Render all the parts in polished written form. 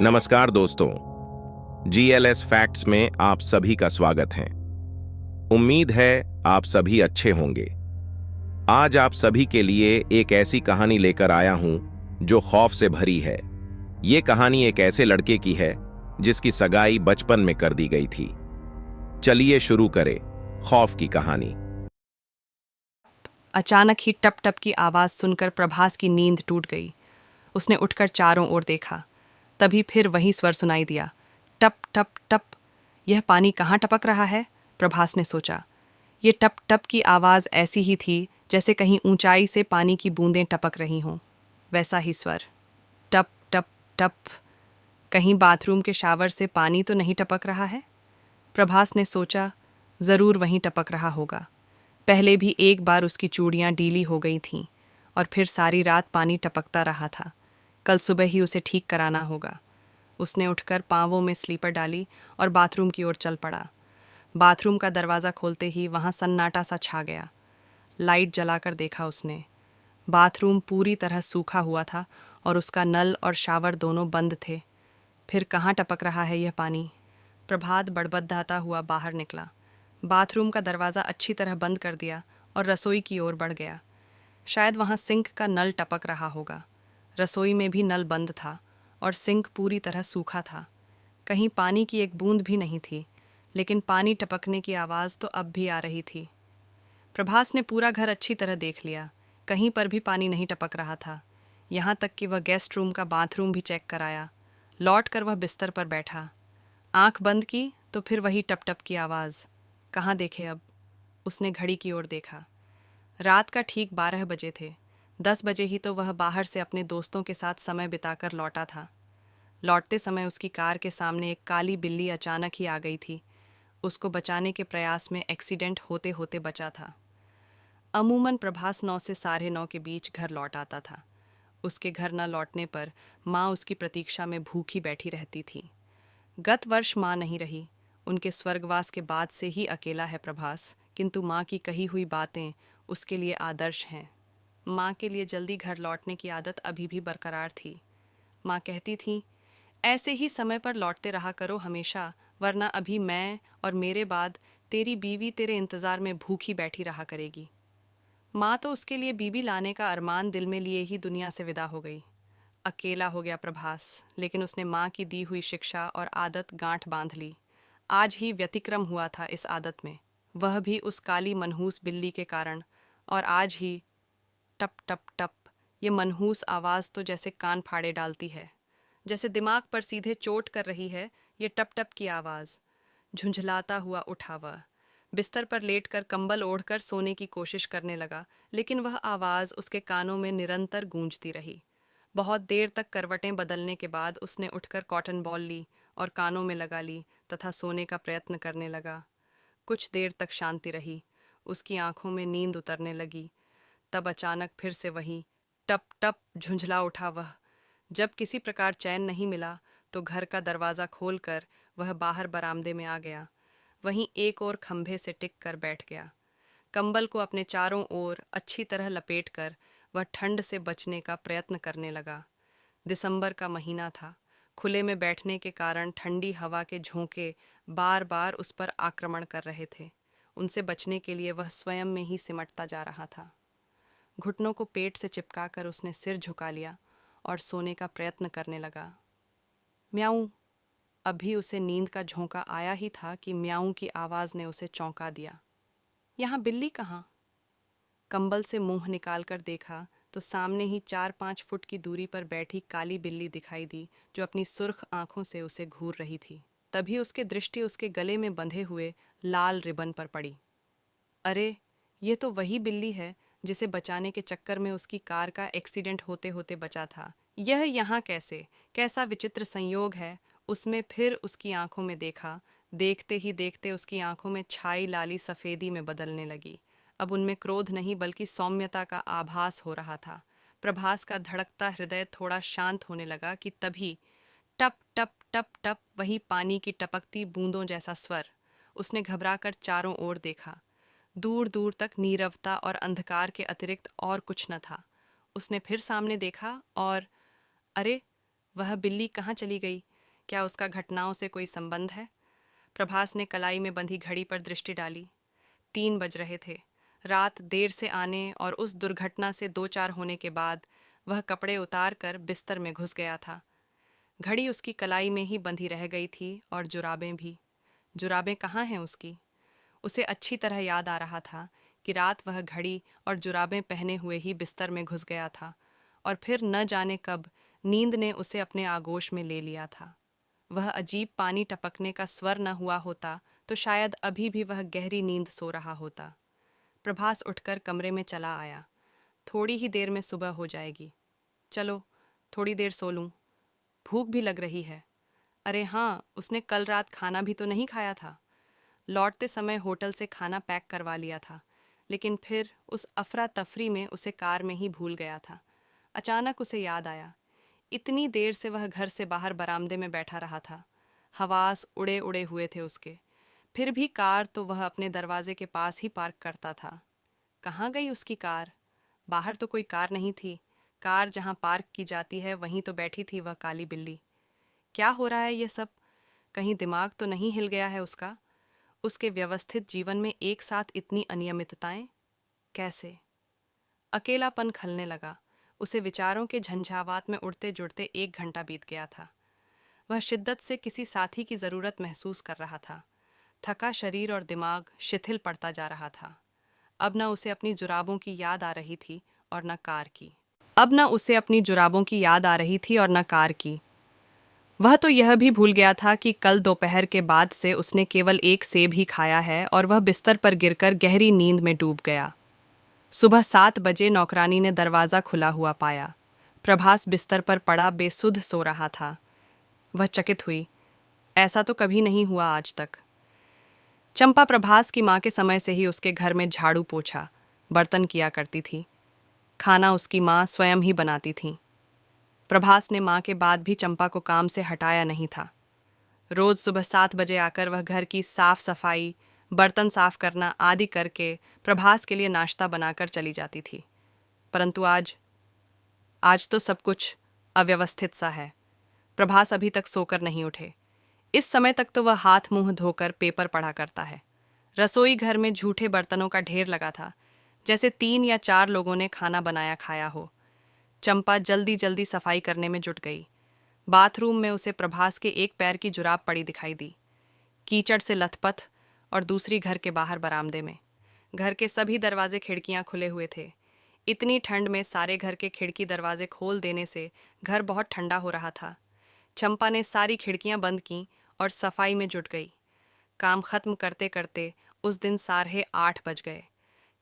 नमस्कार दोस्तों। GLS facts में आप सभी का स्वागत है। उम्मीद है आप सभी अच्छे होंगे। आज आप सभी के लिए एक ऐसी कहानी लेकर आया हूं जो खौफ से भरी है। ये कहानी एक ऐसे लड़के की है जिसकी सगाई बचपन में कर दी गई थी। चलिए शुरू करें खौफ की कहानी। अचानक ही टप टप की आवाज सुनकर प्रभास की नींद टूट गई। उसने उठकर चारों ओर देखा। तभी फिर वही स्वर सुनाई दिया, टप टप टप। यह पानी कहाँ टपक रहा है? प्रभास ने सोचा। ये टप टप की आवाज ऐसी ही थी जैसे कहीं ऊंचाई से पानी की बूंदें टपक रही हों। वैसा ही स्वर, टप टप टप। कहीं बाथरूम के शावर से पानी तो नहीं टपक रहा है? प्रभास ने सोचा, जरूर वहीं टपक रहा होगा। पहले भी एक बार उसकी चूड़ियां डीली हो गई थीं और फिर सारी रात पानी टपकता रहा था। कल सुबह ही उसे ठीक कराना होगा। उसने उठकर पांवों में स्लीपर डाली और बाथरूम की ओर चल पड़ा। बाथरूम का दरवाज़ा खोलते ही वहां सन्नाटा सा छा गया। लाइट जलाकर देखा उसने। बाथरूम पूरी तरह सूखा हुआ था और उसका नल और शावर दोनों बंद थे। फिर कहाँ टपक रहा है यह पानी? प्रभात बड़बड़ाता हुआ बाहर निकला। बाथरूम का दरवाज़ा अच्छी तरह बंद कर दिया और रसोई की ओर बढ़ गया। शायद वहाँ सिंक का नल टपक रहा होगा। रसोई में भी नल बंद था और सिंक पूरी तरह सूखा था। कहीं पानी की एक बूंद भी नहीं थी, लेकिन पानी टपकने की आवाज़ तो अब भी आ रही थी। प्रभास ने पूरा घर अच्छी तरह देख लिया। कहीं पर भी पानी नहीं टपक रहा था। यहाँ तक कि वह गेस्ट रूम का बाथरूम भी चेक कराया। लौट कर वह बिस्तर पर बैठा। आंख बंद की तो फिर वही टप टप की आवाज़। कहाँ देखे अब? उसने घड़ी की ओर देखा। रात का ठीक 12 बजे थे। 10 बजे ही तो वह बाहर से अपने दोस्तों के साथ समय बिताकर लौटा था। लौटते समय उसकी कार के सामने एक काली बिल्ली अचानक ही आ गई थी। उसको बचाने के प्रयास में एक्सीडेंट होते होते बचा था। अमूमन प्रभास 9 से 9:30 के बीच घर लौट आता था। उसके घर न लौटने पर माँ उसकी प्रतीक्षा में भूखी बैठी रहती थी। गत वर्ष माँ नहीं रही। उनके स्वर्गवास के बाद से ही अकेला है प्रभास, किंतु माँ की कही हुई बातें उसके लिए आदर्श हैं। माँ के लिए जल्दी घर लौटने की आदत अभी भी बरकरार थी। माँ कहती थीं, ऐसे ही समय पर लौटते रहा करो हमेशा, वरना अभी मैं और मेरे बाद तेरी बीवी तेरे इंतज़ार में भूखी बैठी रहा करेगी। माँ तो उसके लिए बीवी लाने का अरमान दिल में लिए ही दुनिया से विदा हो गई। अकेला हो गया प्रभास, लेकिन उसने माँ की दी हुई शिक्षा और आदत गांठ बांध ली। आज ही व्यतिक्रम हुआ था इस आदत में, वह भी उस काली मनहूस बिल्ली के कारण। और आज ही टप टप टप, ये मनहूस आवाज़ तो जैसे कान फाड़े डालती है, जैसे दिमाग पर सीधे चोट कर रही है। ये टप टप की आवाज़। झुंझलाता हुआ उठा वह। बिस्तर पर लेटकर कंबल ओढ़कर सोने की कोशिश करने लगा, लेकिन वह आवाज़ उसके कानों में निरंतर गूंजती रही। बहुत देर तक करवटें बदलने के बाद उसने उठकर कॉटन बॉल ली और कानों में लगा ली तथा सोने का प्रयत्न करने लगा। कुछ देर तक शांति रही। उसकी आंखों में नींद उतरने लगी। तब अचानक फिर से वही टप टप झुंझला उठा वह। जब किसी प्रकार चैन नहीं मिला तो घर का दरवाज़ा खोलकर वह बाहर बरामदे में आ गया। वहीं एक और खंभे से टिक कर बैठ गया। कंबल को अपने चारों ओर अच्छी तरह लपेटकर वह ठंड से बचने का प्रयत्न करने लगा। दिसंबर का महीना था। खुले में बैठने के कारण ठंडी हवा के झोंके बार बार उस पर आक्रमण कर रहे थे। उनसे बचने के लिए वह स्वयं में ही सिमटता जा रहा था। घुटनों को पेट से चिपकाकर उसने सिर झुका लिया और सोने का प्रयत्न करने लगा। म्याऊं। अभी उसे नींद का झोंका आया ही था कि म्याऊं की आवाज़ ने उसे चौंका दिया। यहाँ बिल्ली कहाँ? कंबल से मुंह निकालकर देखा तो सामने ही 4-5 फुट की दूरी पर बैठी काली बिल्ली दिखाई दी, जो अपनी सुर्ख आंखों से उसे घूर रही थी। तभी उसकी दृष्टि उसके गले में बंधे हुए लाल रिबन पर पड़ी। अरे, ये तो वही बिल्ली है जिसे बचाने के चक्कर में उसकी कार का एक्सीडेंट होते होते बचा था। यह यहाँ कैसे? कैसा विचित्र संयोग है। उसमें फिर उसकी आंखों में देखा। देखते ही देखते उसकी आंखों में छाई लाली सफ़ेदी में बदलने लगी। अब उनमें क्रोध नहीं बल्कि सौम्यता का आभास हो रहा था। प्रभास का धड़कता हृदय थोड़ा शांत होने लगा कि तभी टप टप टप टप, वही पानी की टपकती बूंदों जैसा स्वर। उसने घबराकर चारों ओर देखा। दूर दूर तक नीरवता और अंधकार के अतिरिक्त और कुछ न था। उसने फिर सामने देखा और अरे, वह बिल्ली कहाँ चली गई? क्या उसका घटनाओं से कोई संबंध है? प्रभास ने कलाई में बंधी घड़ी पर दृष्टि डाली। 3 बज रहे थे। रात देर से आने और उस दुर्घटना से 2-4 होने के बाद वह कपड़े उतार कर बिस्तर में घुस गया था। घड़ी उसकी कलाई में ही बंधी रह गई थी और जुराबें भी। जुराबें कहाँ हैं उसकी? उसे अच्छी तरह याद आ रहा था कि रात वह घड़ी और जुराबें पहने हुए ही बिस्तर में घुस गया था और फिर न जाने कब नींद ने उसे अपने आगोश में ले लिया था। वह अजीब पानी टपकने का स्वर न हुआ होता तो शायद अभी भी वह गहरी नींद सो रहा होता। प्रभास उठकर कमरे में चला आया। थोड़ी ही देर में सुबह हो जाएगी। चलो थोड़ी देर सो लूं। भूख भी लग रही है। अरे हाँ, उसने कल रात खाना भी तो नहीं खाया था। लौटते समय होटल से खाना पैक करवा लिया था, लेकिन फिर उस अफरा तफरी में उसे कार में ही भूल गया था। अचानक उसे याद आया, इतनी देर से वह घर से बाहर बरामदे में बैठा रहा था। हवास उड़े उड़े हुए थे उसके। फिर भी कार तो वह अपने दरवाजे के पास ही पार्क करता था। कहाँ गई उसकी कार? बाहर तो कोई कार नहीं थी। कार जहाँ पार्क की जाती है वहीं तो बैठी थी वह काली बिल्ली। क्या हो रहा है ये सब? कहीं दिमाग तो नहीं हिल गया है उसका? उसके व्यवस्थित जीवन में एक साथ इतनी अनियमितताएं? कैसे? अकेलापन खलने लगा। उसे विचारों के झंझावात में उड़ते जुड़ते 1 घंटा बीत गया था। वह शिद्दत से किसी साथी की जरूरत महसूस कर रहा था। थका शरीर और दिमाग शिथिल पड़ता जा रहा था। अब न उसे अपनी जुराबों की याद आ रही थी और न कार की। वह तो यह भी भूल गया था कि कल दोपहर के बाद से उसने केवल एक सेब ही खाया है और वह बिस्तर पर गिरकर गहरी नींद में डूब गया। सुबह 7 बजे नौकरानी ने दरवाज़ा खुला हुआ पाया। प्रभास बिस्तर पर पड़ा बेसुध सो रहा था। वह चकित हुई। ऐसा तो कभी नहीं हुआ आज तक। चंपा प्रभास की माँ के समय से ही उसके घर में झाड़ू पोछा, बर्तन किया करती थी। खाना उसकी माँ स्वयं ही बनाती थीं। प्रभास ने माँ के बाद भी चंपा को काम से हटाया नहीं था। रोज सुबह 7 बजे आकर वह घर की साफ सफाई, बर्तन साफ करना आदि करके प्रभास के लिए नाश्ता बनाकर चली जाती थी। परंतु आज तो सब कुछ अव्यवस्थित सा है। प्रभास अभी तक सोकर नहीं उठे। इस समय तक तो वह हाथ मुंह धोकर पेपर पढ़ा करता है। रसोई घर में झूठे बर्तनों का ढेर लगा था, जैसे 3 या 4 लोगों ने खाना बनाया खाया हो। चंपा जल्दी जल्दी सफाई करने में जुट गई। बाथरूम में उसे प्रभास के एक पैर की जुराब पड़ी दिखाई दी, कीचड़ से लथपथ, और दूसरी घर के बाहर बरामदे में। घर के सभी दरवाजे खिड़कियां खुले हुए थे। इतनी ठंड में सारे घर के खिड़की दरवाजे खोल देने से घर बहुत ठंडा हो रहा था। चंपा ने सारी खिड़कियां बंद कीं और सफाई में जुट गई। काम खत्म करते करते उस दिन 8:30 बज गए।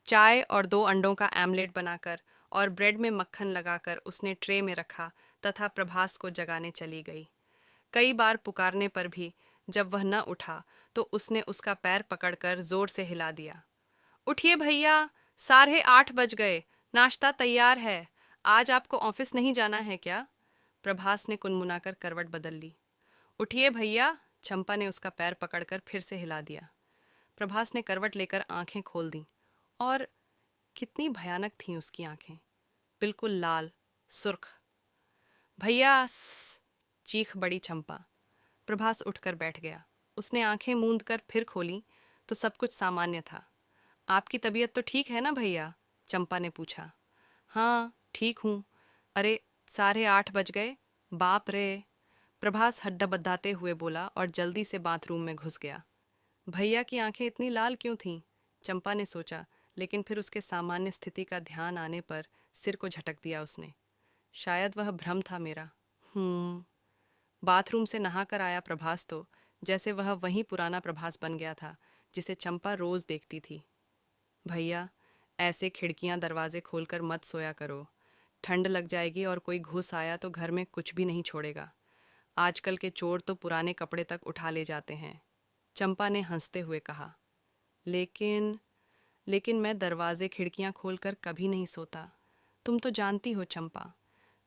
चाय और 2 अंडों का आमलेट बनाकर और ब्रेड में मक्खन लगाकर उसने ट्रे में रखा तथा प्रभास को जगाने चली गई। कई बार पुकारने पर भी जब वह न उठा तो उसने उसका पैर पकड़कर जोर से हिला दिया। उठिए भैया, 8:30 बज गए, नाश्ता तैयार है। आज आपको ऑफिस नहीं जाना है क्या? प्रभास ने कुनमुनाकर करवट बदल ली। उठिए भैया, चंपा ने उसका पैर पकड़कर फिर से हिला दिया। प्रभास ने करवट लेकर आंखें खोल दी और कितनी भयानक थीं उसकी आंखें, बिल्कुल लाल, सुर्ख। भैया, चीख बड़ी चंपा। प्रभास उठकर बैठ गया। उसने आंखें मूंद कर फिर खोली तो सब कुछ सामान्य था। आपकी तबीयत तो ठीक है ना भैया? चंपा ने पूछा। हाँ, ठीक हूँ। अरे, 8:30 बज गए, बाप रे! प्रभास हड्डाबड्डाते हुए बोला और जल्दी से बाथरूम में घुस गया। भैया की आंखें इतनी लाल क्यों थीं? चंपा ने सोचा, लेकिन फिर उसके सामान्य स्थिति का ध्यान आने पर सिर को झटक दिया उसने। शायद वह भ्रम था मेरा। बाथरूम से नहाकर आया प्रभास तो जैसे वह वही पुराना प्रभास बन गया था जिसे चंपा रोज देखती थी। भैया, ऐसे खिड़कियां दरवाजे खोलकर मत सोया करो। ठंड लग जाएगी और कोई घुस आया तो घर में कुछ भी नहीं छोड़ेगा। आजकल के चोर तो पुराने कपड़े तक उठा ले जाते हैं। चंपा ने हंसते हुए कहा। लेकिन मैं दरवाजे खिड़कियां खोलकर कभी नहीं सोता। तुम तो जानती हो चंपा,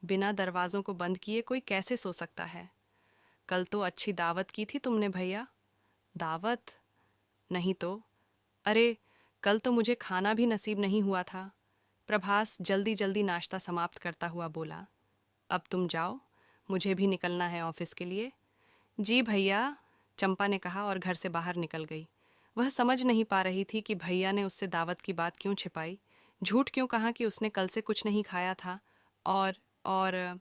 बिना दरवाज़ों को बंद किए कोई कैसे सो सकता है? कल तो अच्छी दावत की थी तुमने भैया। दावत? नहीं तो। अरे, कल तो मुझे खाना भी नसीब नहीं हुआ था। प्रभास जल्दी जल्दी नाश्ता समाप्त करता हुआ बोला। अब तुम जाओ, मुझे भी निकलना है ऑफिस के लिए। जी भैया, चंपा ने कहा और घर से बाहर निकल गई। वह समझ नहीं पा रही थी कि भैया ने उससे दावत की बात क्यों छिपाई, झूठ क्यों कहा कि उसने कल से कुछ नहीं खाया था। और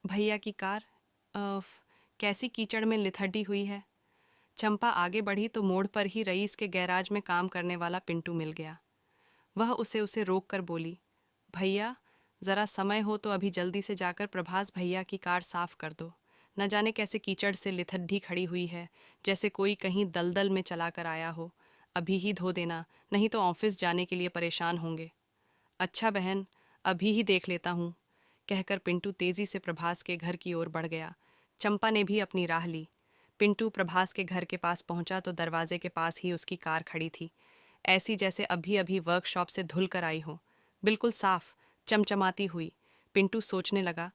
भैया की कार अफ, कैसी कीचड़ में लिथड़ी हुई है। चंपा आगे बढ़ी तो मोड़ पर ही रईस के गैराज में काम करने वाला पिंटू मिल गया। वह उसे रोक कर बोली, भैया जरा समय हो तो अभी जल्दी से जाकर प्रभास भैया की कार साफ कर दो। न जाने कैसे कीचड़ से लिथड्डी खड़ी हुई है, जैसे कोई कहीं दलदल में चला कर आया हो। अभी ही धो देना, नहीं तो ऑफिस जाने के लिए परेशान होंगे। अच्छा बहन, अभी ही देख लेता हूँ, कहकर पिंटू तेजी से प्रभास के घर की ओर बढ़ गया। चंपा ने भी अपनी राह ली। पिंटू प्रभास के घर के पास पहुंचा तो दरवाजे के पास ही उसकी कार खड़ी थी, ऐसी जैसे अभी अभी वर्कशॉप से धुल कर आई हो, बिल्कुल साफ, चमचमाती हुई। पिंटू सोचने लगा,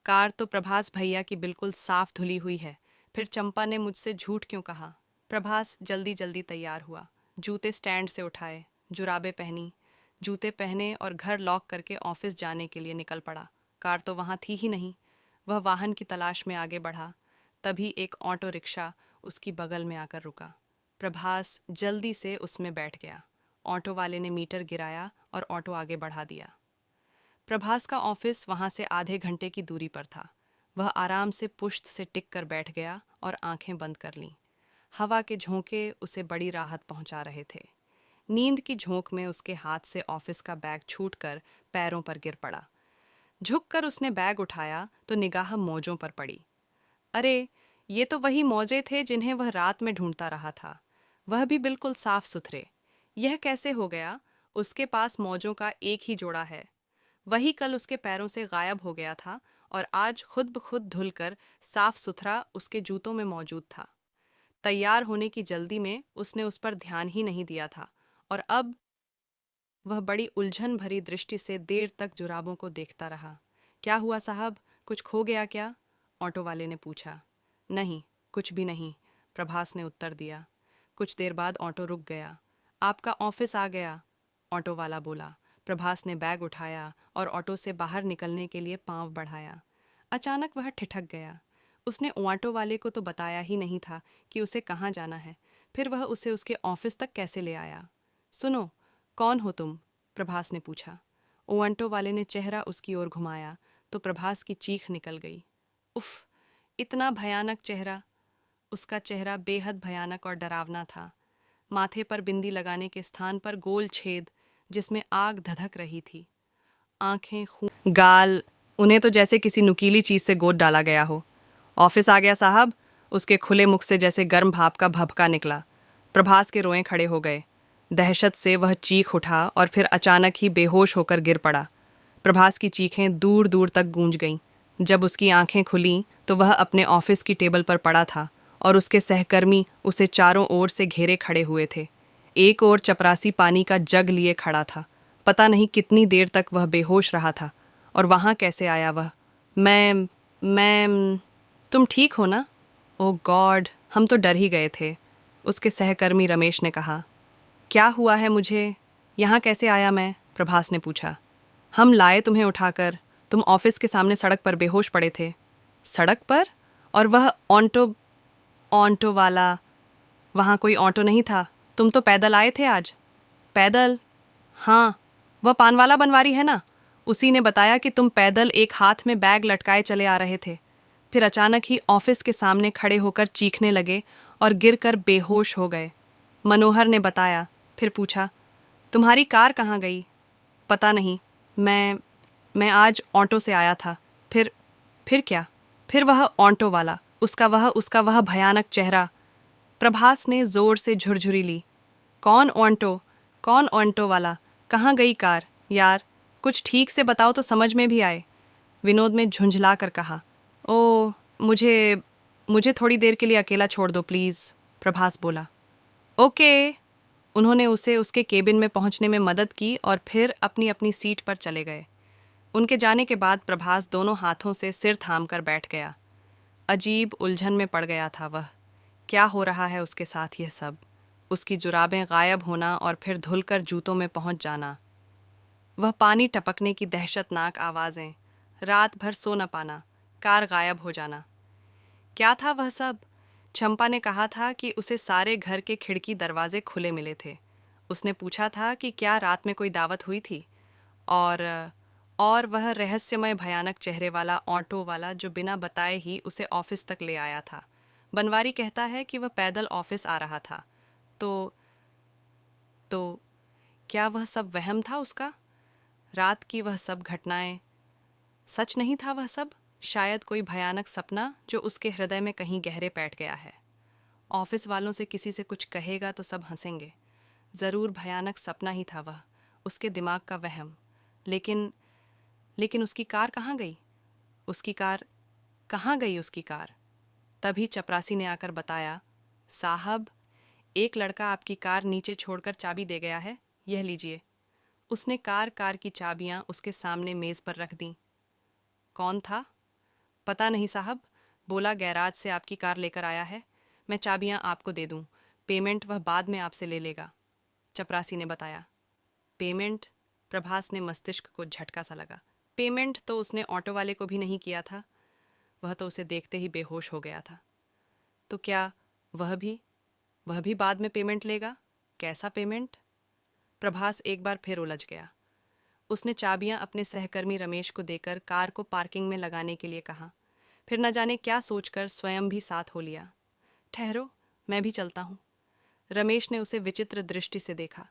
कार तो प्रभास भैया की बिल्कुल साफ धुली हुई है, फिर चंपा ने मुझसे झूठ क्यों कहा। प्रभास जल्दी जल्दी तैयार हुआ, जूते स्टैंड से उठाए, जुराबें पहनी, जूते पहने और घर लॉक करके ऑफिस जाने के लिए निकल पड़ा। कार तो वहाँ थी ही नहीं। वह वाहन की तलाश में आगे बढ़ा, तभी एक ऑटो रिक्शा उसकी बगल में आकर रुका। प्रभास जल्दी से उसमें बैठ गया। ऑटो वाले ने मीटर गिराया और ऑटो आगे बढ़ा दिया। प्रभास का ऑफिस वहां से आधे घंटे की दूरी पर था। वह आराम से पुश्त से टिक कर बैठ गया और आंखें बंद कर लीं। हवा के झोंके उसे बड़ी राहत पहुंचा रहे थे। नींद की झोंक में उसके हाथ से ऑफिस का बैग छूटकर पैरों पर गिर पड़ा। झुककर उसने बैग उठाया तो निगाह मौजों पर पड़ी। अरे, ये तो वही मौजे थे जिन्हें वह रात में ढूंढता रहा था। वह भी बिल्कुल साफ सुथरे। यह कैसे हो गया? उसके पास मौजों का एक ही जोड़ा है। वही कल उसके पैरों से गायब हो गया था और आज खुद ब खुद धुलकर साफ सुथरा उसके जूतों में मौजूद था। तैयार होने की जल्दी में उसने उस पर ध्यान ही नहीं दिया था और अब वह बड़ी उलझन भरी दृष्टि से देर तक जुराबों को देखता रहा। क्या हुआ साहब, कुछ खो गया क्या? ऑटो वाले ने पूछा। नहीं, कुछ भी नहीं, प्रभास ने उत्तर दिया। कुछ देर बाद ऑटो रुक गया। आपका ऑफिस आ गया, ऑटो वाला बोला। प्रभास ने बैग उठाया और ऑटो से बाहर निकलने के लिए पांव बढ़ाया। अचानक वह ठिठक गया। उसने ऑटो वाले को तो बताया ही नहीं था कि उसे कहाँ जाना है, फिर वह उसे उसके ऑफिस तक कैसे ले आया। सुनो, कौन हो तुम? प्रभास ने पूछा। ऑटो वाले ने चेहरा उसकी ओर घुमाया तो प्रभास की चीख निकल गई। उफ, इतना भयानक चेहरा! उसका चेहरा बेहद भयानक और डरावना था। माथे पर बिंदी लगाने के स्थान पर गोल छेद जिसमें आग धधक रही थी। आंखें, खून, गाल, उन्हें तो जैसे किसी नुकीली चीज से गोद डाला गया हो। ऑफिस आ गया साहब, उसके खुले मुख से जैसे गर्म भाप का भभका निकला। प्रभास के रोएं खड़े हो गए। दहशत से वह चीख उठा और फिर अचानक ही बेहोश होकर गिर पड़ा। प्रभास की चीखें दूर दूर तक गूंज गईं। जब उसकी आंखें खुलीं तो वह अपने ऑफिस की टेबल पर पड़ा था और उसके सहकर्मी उसे चारों ओर से घेरे खड़े हुए थे। एक ओर चपरासी पानी का जग लिए खड़ा था। पता नहीं कितनी देर तक वह बेहोश रहा था और वहाँ कैसे आया वह। मैं तुम ठीक हो ना? ओह गॉड, हम तो डर ही गए थे, उसके सहकर्मी रमेश ने कहा। क्या हुआ है मुझे? यहाँ कैसे आया मैं? प्रभास ने पूछा। हम लाए तुम्हें उठाकर, तुम ऑफिस के सामने सड़क पर बेहोश पड़े थे। सड़क पर? और वह ऑटो ऑटो वाला? वहाँ कोई ऑटो नहीं था, तुम तो पैदल आए थे आज। पैदल? हाँ, वह पान वाला बनवारी है ना, उसी ने बताया कि तुम पैदल एक हाथ में बैग लटकाए चले आ रहे थे। फिर अचानक ही ऑफिस के सामने खड़े होकर चीखने लगे और गिरकर बेहोश हो गए। मनोहर ने बताया। फिर पूछा, तुम्हारी कार कहाँ गई? पता नहीं, मैं आज ऑटो से आया था। फिर क्या? फिर वह ऑटो वाला, उसका वह भयानक चेहरा। प्रभास ने जोर से झुरझुरी ली। कौन ऑटो वाला? कहाँ गई कार? यार, कुछ ठीक से बताओ तो समझ में भी आए। विनोद ने झुंझला कर कहा। ओ, मुझे थोड़ी देर के लिए अकेला छोड़ दो प्लीज़, प्रभास बोला। ओके। उन्होंने उसे उसके केबिन में पहुंचने में मदद की और फिर अपनी अपनी सीट पर चले गए। उनके जाने के बाद प्रभास दोनों हाथों से सिर थाम कर बैठ गया। अजीब उलझन में पड़ गया था वह। क्या हो रहा है उसके साथ यह सब? उसकी जुराबें गायब होना और फिर धुलकर जूतों में पहुंच जाना। वह पानी टपकने की दहशतनाक आवाज़ें, रात भर सो न पाना, कार गायब हो जाना। क्या था वह सब? चंपा ने कहा था कि उसे सारे घर के खिड़की दरवाजे खुले मिले थे। उसने पूछा था कि क्या रात में कोई दावत हुई थी, और और वह रहस्यमय भयानक चेहरे वाला ऑटो वाला जो बिना बताए ही उसे ऑफिस तक ले आया था। बनवारी कहता है कि वह पैदल ऑफिस आ रहा था। तो क्या वह सब वहम था उसका? रात की वह सब घटनाएं सच नहीं था? वह सब शायद कोई भयानक सपना जो उसके हृदय में कहीं गहरे बैठ गया है। ऑफिस वालों से किसी से कुछ कहेगा तो सब हंसेंगे। जरूर भयानक सपना ही था वह, उसके दिमाग का वहम। लेकिन लेकिन उसकी कार कहाँ गई? उसकी कार कहाँ गई? उसकी कार। तभी चपरासी ने आकर बताया, साहब, एक लड़का आपकी कार नीचे छोड़कर चाबी दे गया है, यह लीजिए। उसने कार की चाबियां उसके सामने मेज पर रख दी। कौन था? पता नहीं साहब, बोला गैराज से आपकी कार लेकर आया है। मैं चाबियां आपको दे दूं, पेमेंट वह बाद में आपसे ले लेगा, चपरासी ने बताया। पेमेंट? प्रभास ने मस्तिष्क को झटका सा लगा। पेमेंट तो उसने ऑटो वाले को भी नहीं किया था। वह तो उसे देखते ही बेहोश हो गया था। तो क्या वह भी बाद में पेमेंट लेगा? कैसा पेमेंट? प्रभास एक बार फिर उलझ गया। उसने चाबियां अपने सहकर्मी रमेश को देकर कार को पार्किंग में लगाने के लिए कहा। फिर न जाने क्या सोचकर स्वयं भी साथ हो लिया। ठहरो, मैं भी चलता हूँ। रमेश ने उसे विचित्र दृष्टि से देखा।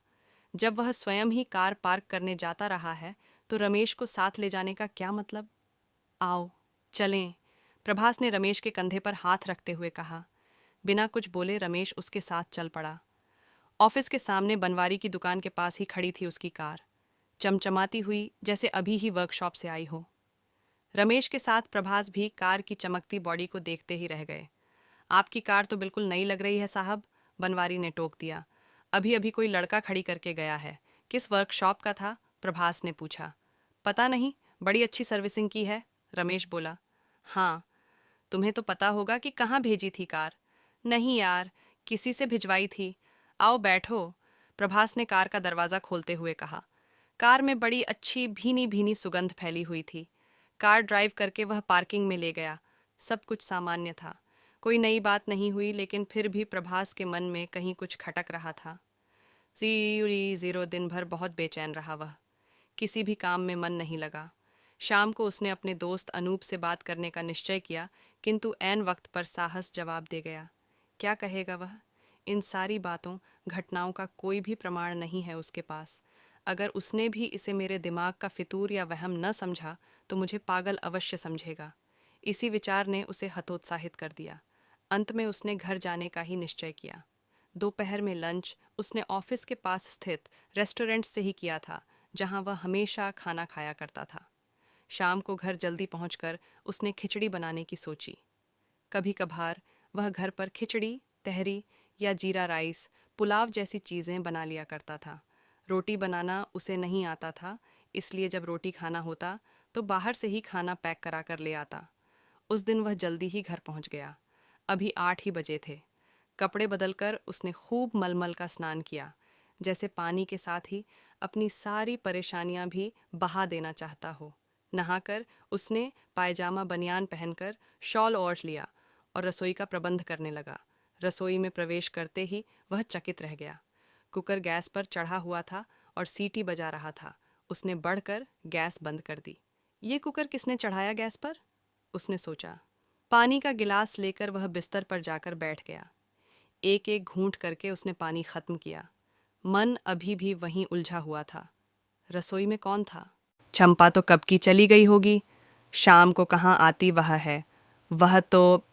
जब वह स्वयं ही कार पार्क करने जाता रहा है तो रमेश को साथ ले जाने का क्या मतलब? आओ चलें, प्रभास ने रमेश के कंधे पर हाथ रखते हुए कहा। बिना कुछ बोले रमेश उसके साथ चल पड़ा। ऑफिस के सामने बनवारी की दुकान के पास ही खड़ी थी उसकी कार, चमचमाती हुई जैसे अभी ही वर्कशॉप से आई हो। रमेश के साथ प्रभास भी कार की चमकती बॉडी को देखते ही रह गए। आपकी कार तो बिल्कुल नई लग रही है साहब, बनवारी ने टोक दिया। अभी अभी कोई लड़का खड़ी करके गया है। किस वर्कशॉप का था? प्रभास ने पूछा। पता नहीं, बड़ी अच्छी सर्विसिंग की है, रमेश बोला। हाँ, तुम्हें तो पता होगा कि कहाँ भेजी थी कार। नहीं यार, किसी से भिजवाई थी। आओ बैठो, प्रभास ने कार का दरवाज़ा खोलते हुए कहा। कार में बड़ी अच्छी भीनी भीनी सुगंध फैली हुई थी। कार ड्राइव करके वह पार्किंग में ले गया। सब कुछ सामान्य था, कोई नई बात नहीं हुई, लेकिन फिर भी प्रभास के मन में कहीं कुछ खटक रहा था। ज़ीरो दिन भर बहुत बेचैन रहा वह। किसी भी काम में मन नहीं लगा। शाम को उसने अपने दोस्त अनूप से बात करने का निश्चय किया, किंतु ऐन वक्त पर साहस जवाब दे गया। क्या कहेगा वह? इन सारी बातों, घटनाओं का कोई भी प्रमाण नहीं है उसके पास। अगर उसने भी इसे मेरे दिमाग का फितूर या वहम न समझा तो मुझे पागल अवश्य समझेगा। इसी विचार ने उसे हतोत्साहित कर दिया। अंत में उसने घर जाने का ही निश्चय किया। दोपहर में लंच उसने ऑफिस के पास स्थित रेस्टोरेंट से ही किया था, जहां वह हमेशा खाना खाया करता था। शाम को घर जल्दी पहुंचकर उसने खिचड़ी बनाने की सोची। कभी कभार वह घर पर खिचड़ी, तहरी या जीरा राइस, पुलाव जैसी चीज़ें बना लिया करता था। रोटी बनाना उसे नहीं आता था, इसलिए जब रोटी खाना होता तो बाहर से ही खाना पैक करा कर ले आता। उस दिन वह जल्दी ही घर पहुंच गया। अभी 8 ही बजे थे। कपड़े बदलकर उसने खूब मलमल का स्नान किया, जैसे पानी के साथ ही अपनी सारी परेशानियां भी बहा देना चाहता हो। नहाकर उसने पायजामा बनियान पहनकर शॉल ओढ़ लिया और रसोई का प्रबंध करने लगा। रसोई में प्रवेश करते ही वह चकित रह गया। कुकर गैस पर चढ़ा हुआ था और सीटी बजा रहा था। उसने बढ़कर गैस बंद कर दी। ये कुकर किसने चढ़ाया गैस पर? उसने सोचा। पानी का गिलास लेकर वह बिस्तर पर जाकर बैठ गया। एक एक घूंट करके उसने पानी खत्म किया। मन अभी भी वहीं उलझा हुआ था। रसोई में कौन था? चंपा तो कब की चली गई होगी। शाम को कहाँ आती वह है। वह तो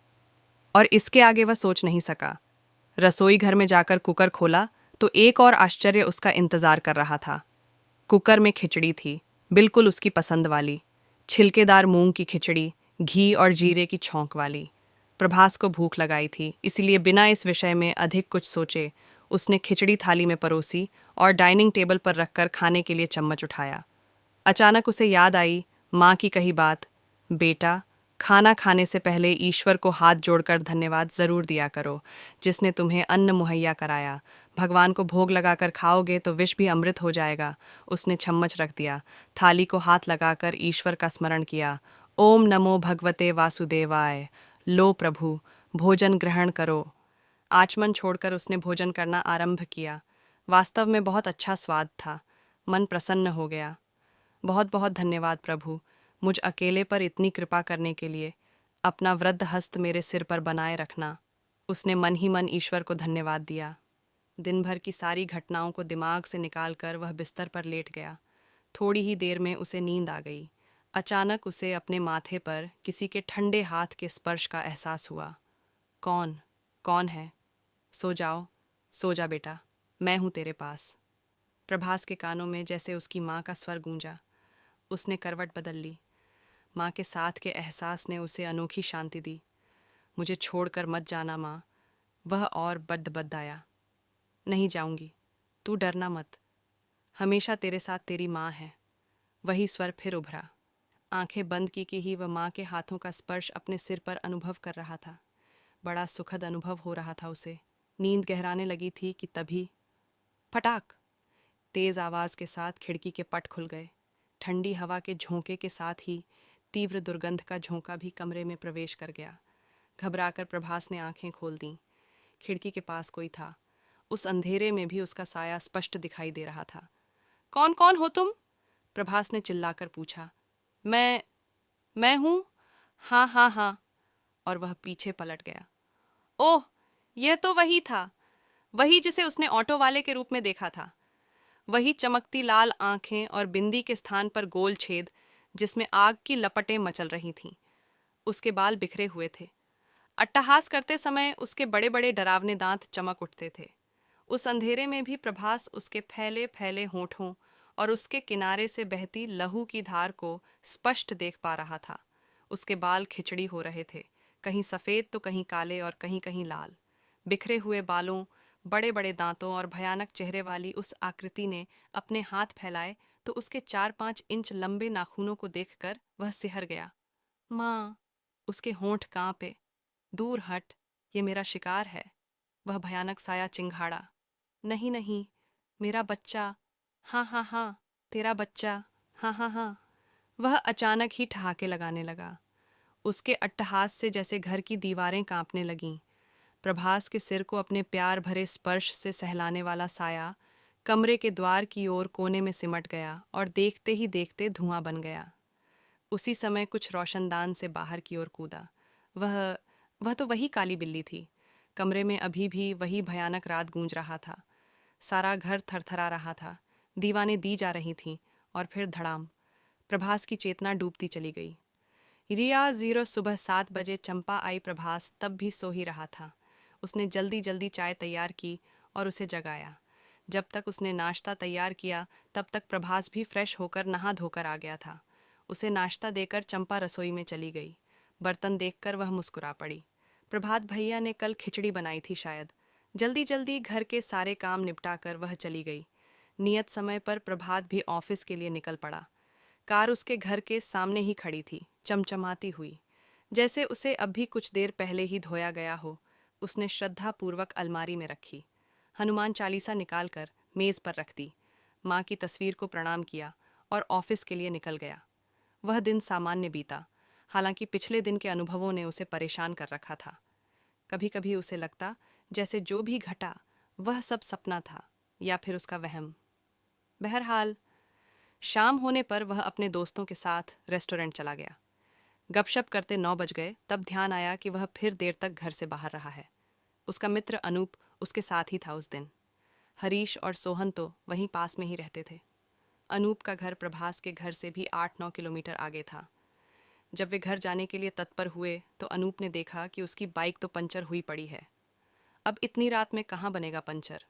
और इसके आगे वह सोच नहीं सका। रसोई घर में जाकर कुकर खोला तो एक और आश्चर्य उसका इंतजार कर रहा था। कुकर में खिचड़ी थी, बिल्कुल उसकी पसंद वाली, छिलकेदार मूंग की खिचड़ी, घी और जीरे की छौंक वाली। प्रभास को भूख लगाई थी, इसलिए बिना इस विषय में अधिक कुछ सोचे उसने खिचड़ी थाली में परोसी और डाइनिंग टेबल पर रखकर खाने के लिए चम्मच उठाया। अचानक उसे याद आई माँ की कही बात, बेटा, खाना खाने से पहले ईश्वर को हाथ जोड़कर धन्यवाद जरूर दिया करो, जिसने तुम्हें अन्न मुहैया कराया। भगवान को भोग लगाकर खाओगे तो विष भी अमृत हो जाएगा। उसने चम्मच रख दिया, थाली को हाथ लगाकर ईश्वर का स्मरण किया। ओम नमो भगवते वासुदेवाय। लो प्रभु, भोजन ग्रहण करो। आचमन छोड़कर उसने भोजन करना आरंभ किया। वास्तव में बहुत अच्छा स्वाद था। मन प्रसन्न हो गया। बहुत बहुत धन्यवाद प्रभु, मुझ अकेले पर इतनी कृपा करने के लिए। अपना वृद्ध हस्त मेरे सिर पर बनाए रखना। उसने मन ही मन ईश्वर को धन्यवाद दिया। दिन भर की सारी घटनाओं को दिमाग से निकालकर वह बिस्तर पर लेट गया। थोड़ी ही देर में उसे नींद आ गई। अचानक उसे अपने माथे पर किसी के ठंडे हाथ के स्पर्श का एहसास हुआ। कौन कौन है? सो जाओ, सो जा बेटा, मैं हूं तेरे पास। प्रभास के कानों में जैसे उसकी माँ का स्वर गूंजा। उसने करवट बदल ली। माँ के साथ के एहसास ने उसे अनोखी शांति दी। मुझे छोड़कर मत जाना माँ, वह और बदबदाया। नहीं जाऊंगी, तू डरना मत, हमेशा तेरे साथ तेरी माँ है। वही स्वर फिर उभरा। आंखें बंद की ही वह माँ के हाथों का स्पर्श अपने सिर पर अनुभव कर रहा था। बड़ा सुखद अनुभव हो रहा था उसे। नींद गहराने लगी थी कि तभी फटाक, तेज आवाज के साथ खिड़की के पट खुल गए। ठंडी हवा के झोंके के साथ ही तीव्र दुर्गंध का झोंका भी कमरे में प्रवेश कर गया। घबराकर प्रभास ने आंखें खोल दीं। खिड़की के पास कोई था। उस अंधेरे में भी उसका साया स्पष्ट दिखाई दे रहा था। कौन कौन हो तुम? प्रभास ने चिल्लाकर पूछा। मैं हूं। हाँ हाँ हाँ। और वह पीछे पलट गया। ओह, यह तो वही था, वही जिसे उसने ऑटो वाले के रूप में देखा था। वही चमकती लाल आंखें और बिंदी के स्थान पर गोल छेद जिसमें आग की लपटें मचल रही थीं। उसके बाल बिखरे हुए थे। अट्टहास करते समय उसके बड़े बड़े डरावने दांत चमक उठते थे। उस अंधेरे में भी प्रभास उसके फैले फैले होठों और उसके किनारे से बहती लहू की धार को स्पष्ट देख पा रहा था। उसके बाल खिचड़ी हो रहे थे, कहीं सफ़ेद तो कहीं काले और कहीं कहीं लाल। बिखरे हुए बालों, बड़े बड़े दांतों और भयानक चेहरे वाली उस आकृति ने अपने हाथ फैलाए तो उसके 4-5 इंच लंबे नाखूनों को देखकर वह सिहर गया। माँ! उसके होंठ कांपे। दूर हट, ये मेरा शिकार है। वह भयानक साया चिंघाड़ा। नहीं नहीं, मेरा बच्चा। हाँ हाँ हाँ, तेरा बच्चा। हाँ हाँ हाँ। वह अचानक ही ठहाके लगाने लगा। उसके अट्टहास से जैसे घर की दीवारें कांपने लगीं। प्रभास के सिर को अपने प्यार भरे स्पर्श से सहलाने वाला साया कमरे के द्वार की ओर कोने में सिमट गया और देखते ही देखते धुआं बन गया। उसी समय कुछ रोशनदान से बाहर की ओर कूदा। वह वह तो वही काली बिल्ली थी। कमरे में अभी भी वही भयानक रात गूंज रहा था। सारा घर थरथरा रहा था। दीवानें दी जा रही थीं और फिर धड़ाम। प्रभास की चेतना डूबती चली गई। रिया 0 सुबह 7 बजे चंपा आई। प्रभास तब भी सो ही रहा था। उसने जल्दी जल्दी चाय तैयार की और उसे जगाया। जब तक उसने नाश्ता तैयार किया तब तक प्रभास भी फ्रेश होकर नहा धोकर आ गया था। उसे नाश्ता देकर चंपा रसोई में चली गई। बर्तन देखकर वह मुस्कुरा पड़ी। प्रभात भैया ने कल खिचड़ी बनाई थी शायद। जल्दी जल्दी घर के सारे काम निपटाकर वह चली गई। नियत समय पर प्रभात भी ऑफिस के लिए निकल पड़ा। कार उसके घर के सामने ही खड़ी थी, चमचमाती हुई, जैसे उसे अभी कुछ देर पहले ही धोया गया हो। उसने श्रद्धापूर्वक अलमारी में रखी। हनुमान चालीसा निकालकर मेज पर रख दी। माँ की तस्वीर को प्रणाम किया और ऑफिस के लिए निकल गया। वह दिन सामान्य बीता, हालांकि पिछले दिन के अनुभवों ने उसे परेशान कर रखा था। कभी कभी उसे लगता जैसे जो भी घटा वह सब सपना था या फिर उसका वहम। बहरहाल शाम होने पर वह अपने दोस्तों के साथ रेस्टोरेंट चला गया। गपशप करते 9 बज गए। तब ध्यान आया कि वह फिर देर तक घर से बाहर रहा है। उसका मित्र अनूप उसके साथ ही था उस दिन। हरीश और सोहन तो वहीं पास में ही रहते थे। अनूप का घर प्रभास के घर से भी 8-9 किलोमीटर आगे था। जब वे घर जाने के लिए तत्पर हुए तो अनूप ने देखा कि उसकी बाइक तो पंचर हुई पड़ी है। अब इतनी रात में कहाँ बनेगा पंचर?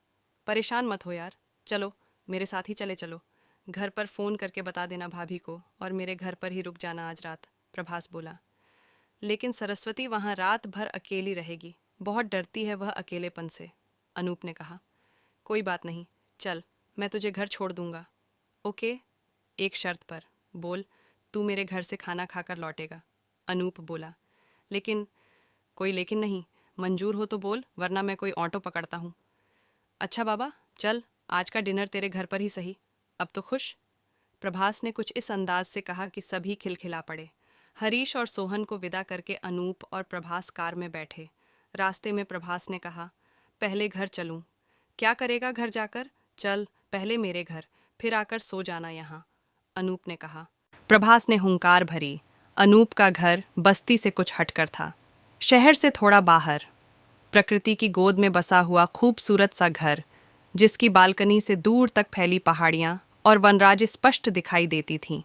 परेशान मत हो यार, चलो मेरे साथ ही चले चलो। घर पर फ़ोन करके बता देना भाभी को और मेरे घर पर ही रुक जाना आज रात, प्रभास बोला। लेकिन सरस्वती वहाँ रात भर अकेली रहेगी, बहुत डरती है वह अकेलेपन से, अनूप ने कहा। कोई बात नहीं, चल मैं तुझे घर छोड़ दूंगा। ओके, एक शर्त पर। बोल, तू मेरे घर से खाना खाकर लौटेगा, अनूप बोला। लेकिन, कोई लेकिन नहीं, मंजूर हो तो बोल, वरना मैं कोई ऑटो पकड़ता हूँ। अच्छा बाबा, चल आज का डिनर तेरे घर पर ही सही। अब तो खुश? प्रभास ने कुछ इस अंदाज से कहा कि सभी खिलखिला पड़े। हरीश और सोहन को विदा करके अनूप और प्रभास कार में बैठे। रास्ते में प्रभास ने कहा, पहले घर चलूं। क्या करेगा घर जाकर? चल पहले मेरे घर, फिर आकर सो जाना यहाँ, अनूप ने कहा। प्रभास ने हुंकार भरी। अनूप का घर बस्ती से कुछ हटकर था, शहर से थोड़ा बाहर, प्रकृति की गोद में बसा हुआ खूबसूरत सा घर, जिसकी बालकनी से दूर तक फैली पहाड़ियां और वनराज स्पष्ट दिखाई देती थीं।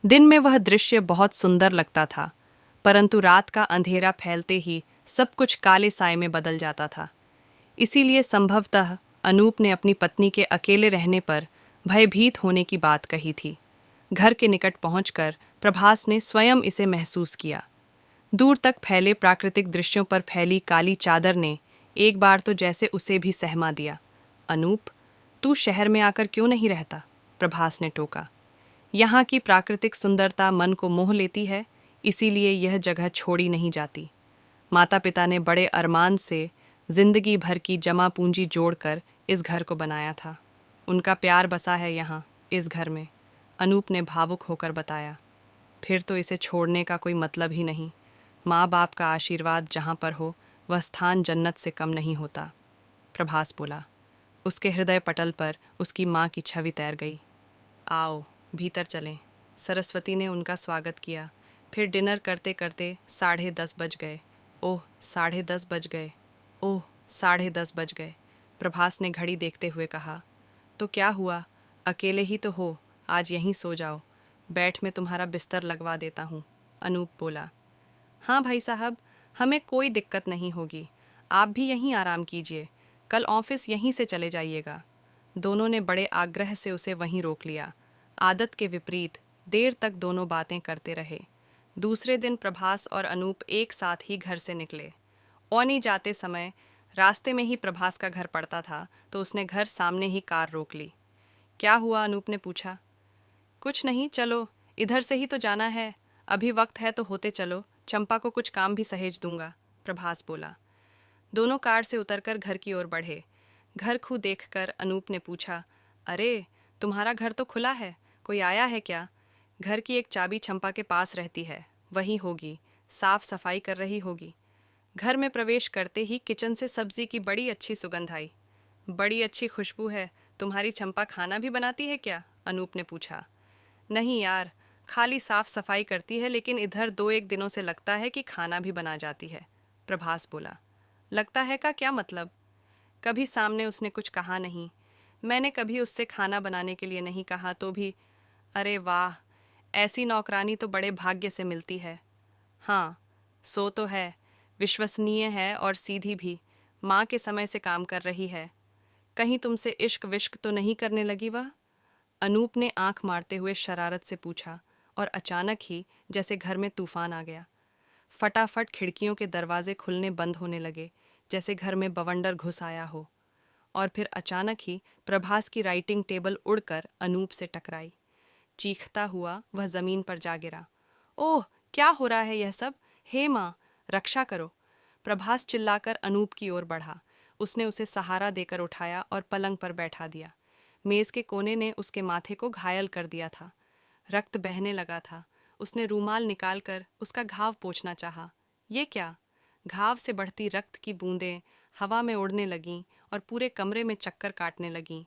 दिन में वह दृश्य बहुत सुंदर लगता था, परंतु रात का अंधेरा फैलते ही सब कुछ काले साए में बदल जाता था। इसीलिए संभवतः अनूप ने अपनी पत्नी के अकेले रहने पर भयभीत होने की बात कही थी। घर के निकट पहुंचकर प्रभास ने स्वयं इसे महसूस किया। दूर तक फैले प्राकृतिक दृश्यों पर फैली काली चादर ने एक बार तो जैसे उसे भी सहमा दिया। अनूप, तू शहर में आकर क्यों नहीं रहता? प्रभास ने टोका। यहाँ की प्राकृतिक सुंदरता मन को मोह लेती है, इसीलिए यह जगह छोड़ी नहीं जाती। माता पिता ने बड़े अरमान से जिंदगी भर की जमा पूंजी जोड़कर इस घर को बनाया था। उनका प्यार बसा है यहाँ, इस घर में, अनूप ने भावुक होकर बताया। फिर तो इसे छोड़ने का कोई मतलब ही नहीं। माँ बाप का आशीर्वाद जहाँ पर हो, वह स्थान जन्नत से कम नहीं होता, प्रभास बोला। उसके हृदय पटल पर उसकी माँ की छवि तैर गई। आओ भीतर चलें, सरस्वती ने उनका स्वागत किया। फिर डिनर करते करते 10:30 बज गए। ओह 10:30 बज गए, ओह 10:30 बज गए, प्रभास ने घड़ी देखते हुए कहा। तो क्या हुआ, अकेले ही तो हो, आज यहीं सो जाओ, बैठ में तुम्हारा बिस्तर लगवा देता हूँ, अनूप बोला। हाँ भाई साहब, हमें कोई दिक्कत नहीं होगी, आप भी यहीं आराम कीजिए, कल ऑफिस यहीं से चले जाइएगा। दोनों ने बड़े आग्रह से उसे वहीं रोक लिया। आदत के विपरीत देर तक दोनों बातें करते रहे। दूसरे दिन प्रभास और अनूप एक साथ ही घर से निकले। औनी जाते समय रास्ते में ही प्रभास का घर पड़ता था, तो उसने घर सामने ही कार रोक ली। क्या हुआ, अनूप ने पूछा। कुछ नहीं, चलो, इधर से ही तो जाना है, अभी वक्त है तो होते चलो, चंपा को कुछ काम भी सहेज दूंगा, प्रभास बोला। दोनों कार से उतरकर घर की ओर बढ़े। घर खू देखकर अनूप ने पूछा, अरे तुम्हारा घर तो खुला है, कोई आया है क्या? घर की एक चाबी चंपा के पास रहती है, वही होगी, साफ सफाई कर रही होगी। घर में प्रवेश करते ही किचन से सब्जी की बड़ी अच्छी सुगंध आई। बड़ी अच्छी खुशबू है, तुम्हारी चंपा खाना भी बनाती है क्या? अनूप ने पूछा। नहीं यार, खाली साफ सफाई करती है, लेकिन इधर 2-1 दिनों से लगता है कि खाना भी बना जाती है, प्रभास बोला। लगता है का क्या मतलब? कभी सामने उसने कुछ कहा नहीं, मैंने कभी उससे खाना बनाने के लिए नहीं कहा तो भी। अरे वाह, ऐसी नौकरानी तो बड़े भाग्य से मिलती है। हाँ, सो तो है, विश्वसनीय है और सीधी भी, माँ के समय से काम कर रही है। कहीं तुमसे इश्क विश्क तो नहीं करने लगी वह? अनूप ने आंख मारते हुए शरारत से पूछा, और अचानक ही जैसे घर में तूफान आ गया। फटाफट खिड़कियों के दरवाजे खुलने बंद होने लगे, जैसे घर में बवंडर घुस आया हो। और फिर अचानक ही प्रभास की राइटिंग टेबल उड़कर अनूप से टकराई। चीखता हुआ वह जमीन पर जा गिरा। ओह, क्या हो रहा है यह सब? हे माँ, रक्षा करो! प्रभास चिल्लाकर अनूप की ओर बढ़ा। उसने उसे सहारा देकर उठाया और पलंग पर बैठा दिया। मेज के कोने ने उसके माथे को घायल कर दिया था। रक्त बहने लगा था। उसने रूमाल निकालकर उसका घाव पोंछना चाहा। ये क्या? घाव से बढ़ती रक्त की बूंदें हवा में उड़ने लगीं और पूरे कमरे में चक्कर काटने लगीं।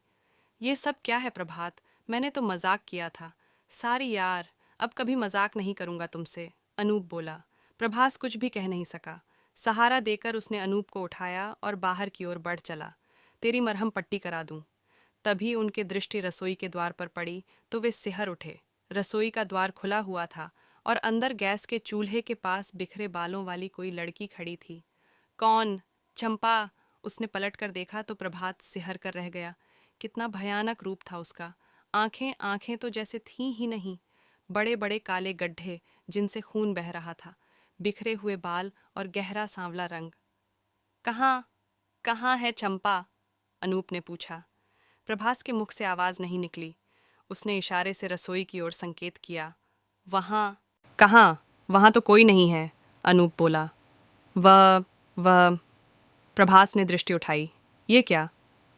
ये सब क्या है प्रभात? मैंने तो मजाक किया था। सारी यार, अब कभी मजाक नहीं करूंगा तुमसे, अनूप बोला। प्रभास कुछ भी कह नहीं सका। सहारा देकर उसने अनूप को उठाया और बाहर की ओर बढ़ चला। तेरी मरहम पट्टी करा दूं। तभी उनके दृष्टि रसोई के द्वार पर पड़ी तो वे सिहर उठे। रसोई का द्वार खुला हुआ था और अंदर गैस के चूल्हे के पास बिखरे बालों वाली कोई लड़की खड़ी थी। कौन? चंपा! उसने पलट कर देखा तो प्रभात सिहर कर रह गया। कितना भयानक रूप था उसका। आंखें आंखें तो जैसे थीं ही नहीं, बड़े बड़े काले गड्ढे जिनसे खून बह रहा था, बिखरे हुए बाल और गहरा सांवला रंग। कहाँ है चंपा? अनूप ने पूछा। प्रभास के मुख से आवाज नहीं निकली। उसने इशारे से रसोई की ओर संकेत किया। वहाँ। कहाँ? वहाँ तो कोई नहीं है, अनूप बोला। वह प्रभास ने दृष्टि उठाई। ये क्या?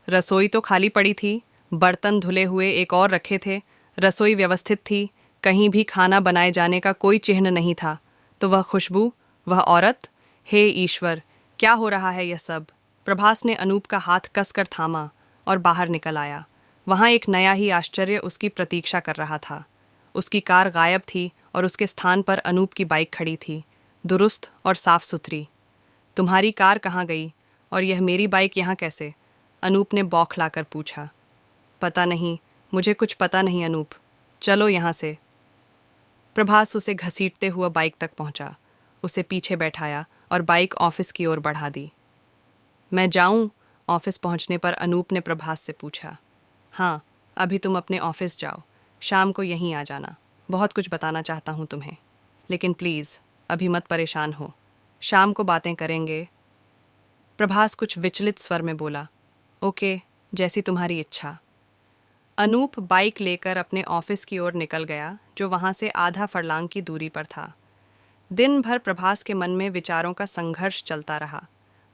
रसोई तो खाली पड़ी थी, बर्तन धुले हुए एक और रखे थे, रसोई व्यवस्थित थी, कहीं भी खाना बनाए जाने का कोई चिन्ह नहीं था। तो वह खुशबू, वह औरत? हे ईश्वर, क्या हो रहा है यह सब? प्रभास ने अनूप का हाथ कसकर थामा और बाहर निकल आया। वहां एक नया ही आश्चर्य उसकी प्रतीक्षा कर रहा था। उसकी कार गायब थी और उसके स्थान पर अनूप की बाइक खड़ी थी, दुरुस्त और साफ सुथरी। तुम्हारी कार कहाँ गई और यह मेरी बाइक यहाँ कैसे? अनूप ने बौखलाकर पूछा। पता नहीं, मुझे कुछ पता नहीं अनूप, चलो यहाँ से। प्रभास उसे घसीटते हुआ बाइक तक पहुंचा, उसे पीछे बैठाया और बाइक ऑफिस की ओर बढ़ा दी। मैं जाऊं? ऑफिस पहुंचने पर अनूप ने प्रभास से पूछा। हाँ, अभी तुम अपने ऑफिस जाओ, शाम को यहीं आ जाना। बहुत कुछ बताना चाहता हूं तुम्हें, लेकिन प्लीज़ अभी मत परेशान हो, शाम को बातें करेंगे। प्रभास कुछ विचलित स्वर में बोला, ओके, जैसी तुम्हारी इच्छा। अनूप बाइक लेकर अपने ऑफिस की ओर निकल गया, जो वहां से आधा फरलांग की दूरी पर था। दिन भर प्रभास के मन में विचारों का संघर्ष चलता रहा।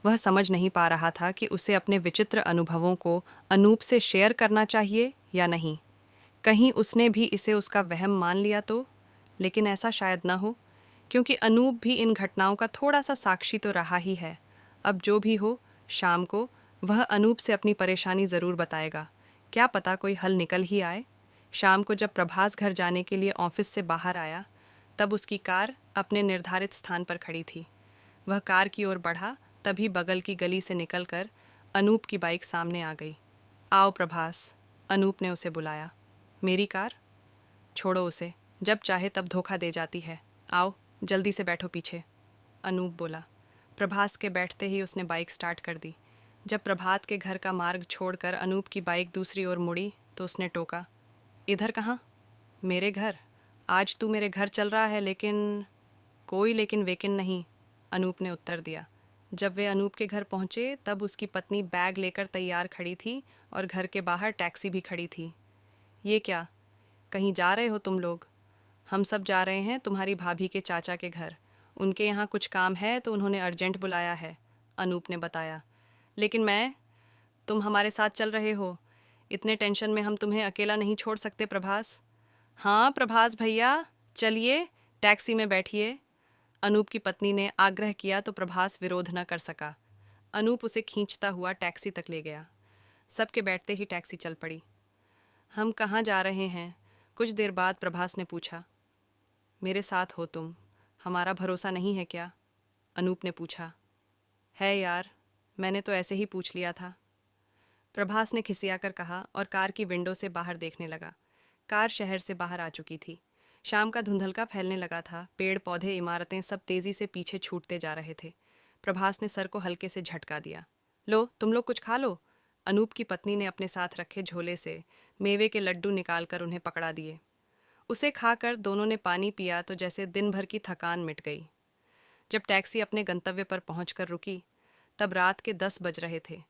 वह समझ नहीं पा रहा था कि उसे अपने विचित्र अनुभवों को अनूप से शेयर करना चाहिए या नहीं। कहीं उसने भी इसे उसका वहम मान लिया तो? लेकिन ऐसा शायद न हो, क्योंकि अनूप भी इन घटनाओं का थोड़ा सा साक्षी तो रहा ही है। अब जो भी हो, शाम को वह अनूप से अपनी परेशानी ज़रूर बताएगा। क्या पता कोई हल निकल ही आए। शाम को जब प्रभास घर जाने के लिए ऑफिस से बाहर आया, तब उसकी कार अपने निर्धारित स्थान पर खड़ी थी। वह कार की ओर बढ़ा, तभी बगल की गली से निकलकर अनूप की बाइक सामने आ गई। आओ प्रभास, अनूप ने उसे बुलाया। मेरी कार? छोड़ो उसे, जब चाहे तब धोखा दे जाती है। आओ, जल्दी से बैठो पीछे, अनूप बोला। प्रभास के बैठते ही उसने बाइक स्टार्ट कर दी। जब प्रभात के घर का मार्ग छोड़कर अनूप की बाइक दूसरी ओर मुड़ी तो उसने टोका, इधर कहाँ? मेरे घर? आज तू मेरे घर चल रहा है, लेकिन कोई लेकिन वेकिन नहीं, अनूप ने उत्तर दिया। जब वे अनूप के घर पहुंचे तब उसकी पत्नी बैग लेकर तैयार खड़ी थी और घर के बाहर टैक्सी भी खड़ी थी। ये क्या, कहीं जा रहे हो तुम लोग? हम सब जा रहे हैं तुम्हारी भाभी के चाचा के घर, उनके यहाँ कुछ काम है तो उन्होंने अर्जेंट बुलाया है, अनूप ने बताया। लेकिन तुम हमारे साथ चल रहे हो, इतने टेंशन में हम तुम्हें अकेला नहीं छोड़ सकते प्रभास। हाँ प्रभास भैया, चलिए टैक्सी में बैठिए, अनूप की पत्नी ने आग्रह किया तो प्रभास विरोध न कर सका। अनूप उसे खींचता हुआ टैक्सी तक ले गया। सबके बैठते ही टैक्सी चल पड़ी। हम कहाँ जा रहे हैं? कुछ देर बाद प्रभास ने पूछा। मेरे साथ हो तुम, हमारा भरोसा नहीं है क्या? अनूप ने पूछा। है यार, मैंने तो ऐसे ही पूछ लिया था, प्रभास ने खिसियाकर कहा और कार की विंडो से बाहर देखने लगा। कार शहर से बाहर आ चुकी थी। शाम का धुंधलका फैलने लगा था। पेड़ पौधे इमारतें सब तेजी से पीछे छूटते जा रहे थे। प्रभास ने सर को हल्के से झटका दिया। लो, तुम लोग कुछ खा लो, अनूप की पत्नी ने अपने साथ रखे झोले से मेवे के लड्डू निकालकर उन्हें पकड़ा दिए। उसे खाकर दोनों ने पानी पिया तो जैसे दिन भर की थकान मिट गई। जब टैक्सी अपने गंतव्य पर पहुंचकर रुकी, तब रात के 10 बज रहे थे।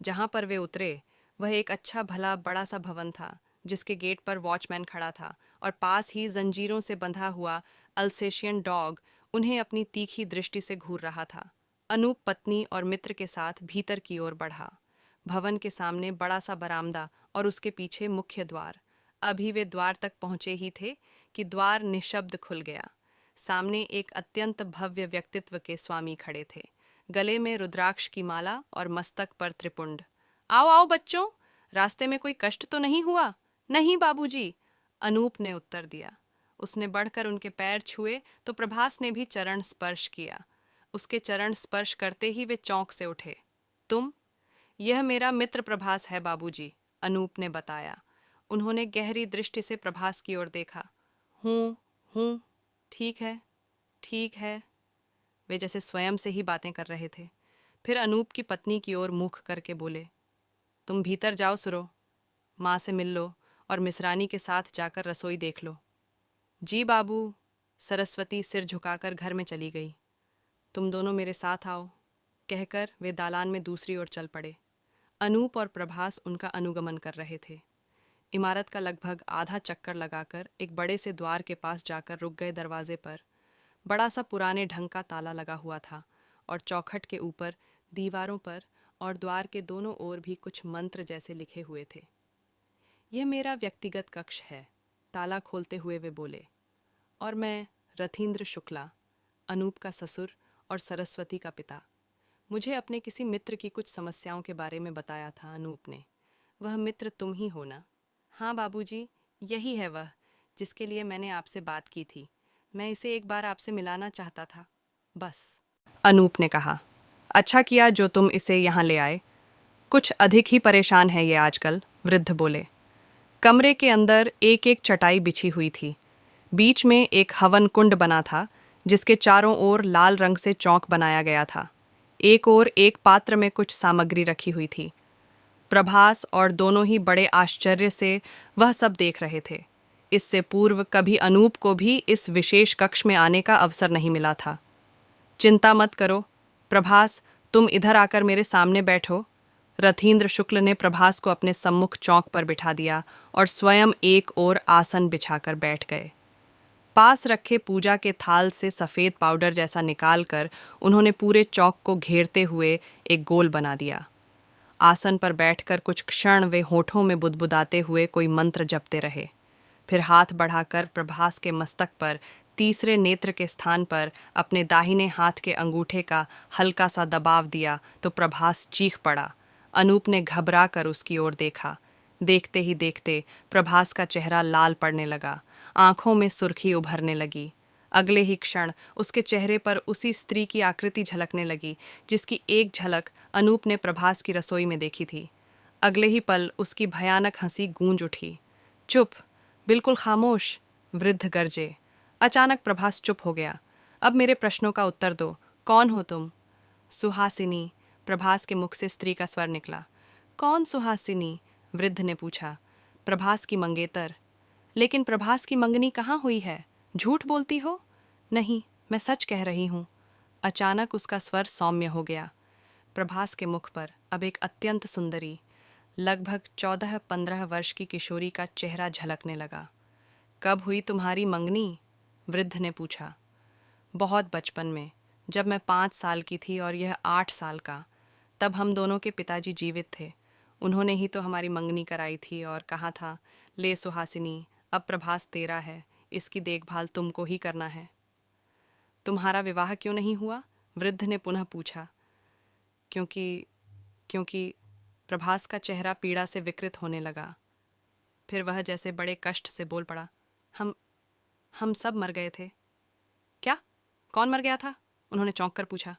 जहां पर वे उतरे वह एक अच्छा भला बड़ा सा भवन था, जिसके गेट पर वॉचमैन खड़ा था और पास ही जंजीरों से बंधा हुआ अल्सेशियन डॉग उन्हें अपनी तीखी दृष्टि से घूर रहा था। अनूप पत्नी और मित्र के साथ भीतर की ओर बढ़ा। भवन के सामने बड़ा सा बरामदा और उसके पीछे मुख्य द्वार। अभी वे द्वार तक पहुंचे ही थे कि द्वार निशब्द खुल गया। सामने एक अत्यंत भव्य व्यक्तित्व के स्वामी खड़े थे, गले में रुद्राक्ष की माला और मस्तक पर त्रिपुंड। आओ आओ बच्चों, रास्ते में कोई कष्ट तो नहीं हुआ? नहीं बाबूजी, अनूप ने उत्तर दिया। उसने बढ़कर उनके पैर छुए तो प्रभास ने भी चरण स्पर्श किया। उसके चरण स्पर्श करते ही वे चौंक से उठे। तुम? यह मेरा मित्र प्रभास है बाबूजी, अनूप ने बताया। उन्होंने गहरी दृष्टि से प्रभास की ओर देखा। हूँ, ठीक है, ठीक है, वे जैसे स्वयं से ही बातें कर रहे थे। फिर अनूप की पत्नी की ओर मुख करके बोले, तुम भीतर जाओ सुरो, माँ से मिल लो और मिसरानी के साथ जाकर रसोई देख लो। जी बाबू, सरस्वती सिर झुकाकर घर में चली गई। तुम दोनों मेरे साथ आओ, कहकर वे दालान में दूसरी ओर चल पड़े। अनूप और प्रभास उनका अनुगमन कर रहे थे। इमारत का लगभग आधा चक्कर लगाकर एक बड़े से द्वार के पास जाकर रुक गए। दरवाजे पर बड़ा सा पुराने ढंग का ताला लगा हुआ था और चौखट के ऊपर, दीवारों पर और द्वार के दोनों ओर भी कुछ मंत्र जैसे लिखे हुए थे। यह मेरा व्यक्तिगत कक्ष है, ताला खोलते हुए वे बोले। और मैं रथींद्र शुक्ला, अनूप का ससुर और सरस्वती का पिता। मुझे अपने किसी मित्र की कुछ समस्याओं के बारे में बताया था अनूप ने। वह मित्र तुम ही हो ना? हाँ बाबूजी, यही है वह जिसके लिए मैंने आपसे बात की थी। मैं इसे एक बार आपसे मिलाना चाहता था, बस। अनूप ने कहा, अच्छा किया जो तुम इसे यहाँ ले आए। कुछ अधिक ही परेशान है ये आजकल, वृद्ध बोले। कमरे के अंदर एक एक चटाई बिछी हुई थी। बीच में एक हवन कुंड बना था, जिसके चारों ओर लाल रंग से चौक बनाया गया था। एक ओर एक पात्र में कुछ सामग्री रखी हुई थी। प्रभास और दोनों ही बड़े आश्चर्य से वह सब देख रहे थे। इससे पूर्व कभी अनूप को भी इस विशेष कक्ष में आने का अवसर नहीं मिला था। चिंता मत करो प्रभास, तुम इधर आकर मेरे सामने बैठो। रथींद्र शुक्ल ने प्रभास को अपने सम्मुख चौक पर बिठा दिया और स्वयं एक ओर आसन बिछाकर बैठ गए। पास रखे पूजा के थाल से सफ़ेद पाउडर जैसा निकालकर उन्होंने पूरे चौक को घेरते हुए एक गोल बना दिया। आसन पर बैठकर कुछ क्षण वे होठों में बुदबुदाते हुए कोई मंत्र जपते रहे। फिर हाथ बढ़ाकर प्रभास के मस्तक पर तीसरे नेत्र के स्थान पर अपने दाहिने हाथ के अंगूठे का हल्का सा दबाव दिया तो प्रभास चीख पड़ा। अनूप ने घबरा कर उसकी ओर देखा। देखते ही देखते प्रभास का चेहरा लाल पड़ने लगा, आंखों में सुर्खी उभरने लगी। अगले ही क्षण उसके चेहरे पर उसी स्त्री की आकृति झलकने लगी जिसकी एक झलक अनूप ने प्रभास की रसोई में देखी थी। अगले ही पल उसकी भयानक हंसी गूंज उठी। चुप, बिल्कुल खामोश, वृद्ध गरजे। अचानक प्रभास चुप हो गया। अब मेरे प्रश्नों का उत्तर दो, कौन हो तुम? सुहासिनी, प्रभास के मुख से स्त्री का स्वर निकला। कौन सुहासिनी? वृद्ध ने पूछा। प्रभास की मंगेतर। लेकिन प्रभास की मंगनी कहाँ हुई है? झूठ बोलती हो? नहीं, मैं सच कह रही हूँ। अचानक उसका स्वर सौम्य हो गया। प्रभास के मुख पर अब एक अत्यंत सुंदरी, लगभग 14-15 वर्ष की किशोरी का चेहरा झलकने लगा। कब हुई तुम्हारी मंगनी? वृद्ध ने पूछा। बहुत बचपन में, जब मैं 5 साल की थी और यह 8 साल का। तब हम दोनों के पिताजी जीवित थे। उन्होंने ही तो हमारी मंगनी कराई थी और कहा था, ले सुहासिनी, अब प्रभास तेरा है, इसकी देखभाल तुमको ही करना है। तुम्हारा विवाह क्यों नहीं हुआ? वृद्ध ने पुनः पूछा। क्योंकि क्योंकि प्रभास का चेहरा पीड़ा से विकृत होने लगा। फिर वह जैसे बड़े कष्ट से बोल पड़ा। हम सब मर गए थे। क्या? कौन मर गया था? उन्होंने चौंक कर पूछा।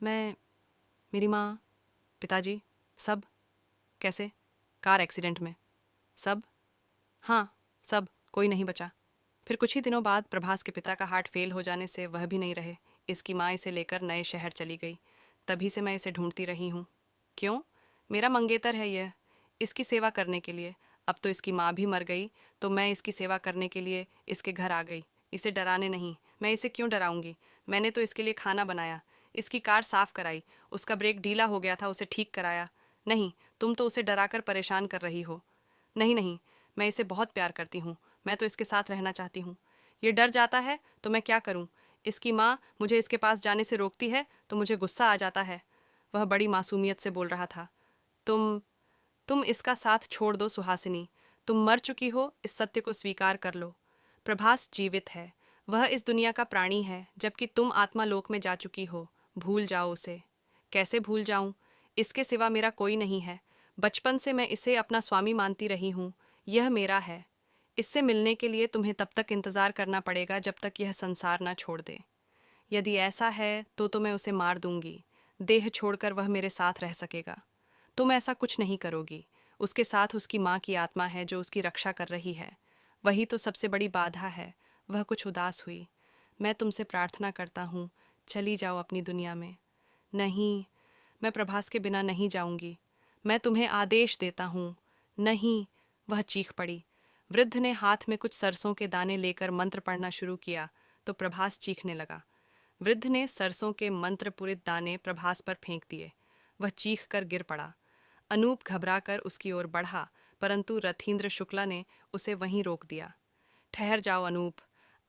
मैं, मेरी माँ, पिताजी, सब। कैसे? कार एक्सीडेंट में। सब? हाँ, सब, कोई नहीं बचा। फिर कुछ ही दिनों बाद प्रभास के पिता का हार्ट फेल हो जाने से वह भी नहीं रहे। इसकी माँ इसे लेकर नए शहर चली गई। तभी से मैं इसे ढूंढती रही हूँ। क्यों? मेरा मंगेतर है यह, इसकी सेवा करने के लिए। अब तो इसकी माँ भी मर गई, तो मैं इसकी सेवा करने के लिए इसके घर आ गई। इसे डराने नहीं, मैं इसे क्यों डराऊंगी? मैंने तो इसके लिए खाना बनाया, इसकी कार साफ कराई, उसका ब्रेक ढीला हो गया था, उसे ठीक कराया। नहीं, तुम तो उसे डराकर परेशान कर रही हो। नहीं नहीं, मैं इसे बहुत प्यार करती हूँ, मैं तो इसके साथ रहना चाहती हूँ। ये डर जाता है तो मैं क्या करूँ? इसकी माँ मुझे इसके पास जाने से रोकती है तो मुझे गुस्सा आ जाता है। वह बड़ी मासूमियत से बोल रहा था। तुम इसका साथ छोड़ दो सुहासिनी। तुम मर चुकी हो, इस सत्य को स्वीकार कर लो। प्रभास जीवित है, वह इस दुनिया का प्राणी है, जबकि तुम आत्मा लोक में जा चुकी हो। भूल जाओ उसे। कैसे भूल जाऊं? इसके सिवा मेरा कोई नहीं है। बचपन से मैं इसे अपना स्वामी मानती रही हूँ। यह मेरा है। इससे मिलने के लिए तुम्हें तब तक इंतजार करना पड़ेगा जब तक यह संसार ना छोड़ दे। यदि ऐसा है तो मैं उसे मार दूंगी। देह छोड़कर वह मेरे साथ रह सकेगा। तुम ऐसा कुछ नहीं करोगी। उसके साथ उसकी माँ की आत्मा है जो उसकी रक्षा कर रही है। वही तो सबसे बड़ी बाधा है। वह कुछ उदास हुई। मैं तुमसे प्रार्थना करता हूँ, चली जाओ अपनी दुनिया में। नहीं, मैं प्रभास के बिना नहीं जाऊंगी। मैं तुम्हें आदेश देता हूँ। नहीं, वह चीख पड़ी। वृद्ध ने हाथ में कुछ सरसों के दाने लेकर मंत्र पढ़ना शुरू किया तो प्रभास चीखने लगा। वृद्ध ने सरसों के मंत्रपुरित दाने प्रभास पर फेंक दिए। वह चीख कर गिर पड़ा। अनूप घबराकर उसकी ओर बढ़ा, परंतु रथींद्र शुक्ला ने उसे वहीं रोक दिया। ठहर जाओ अनूप,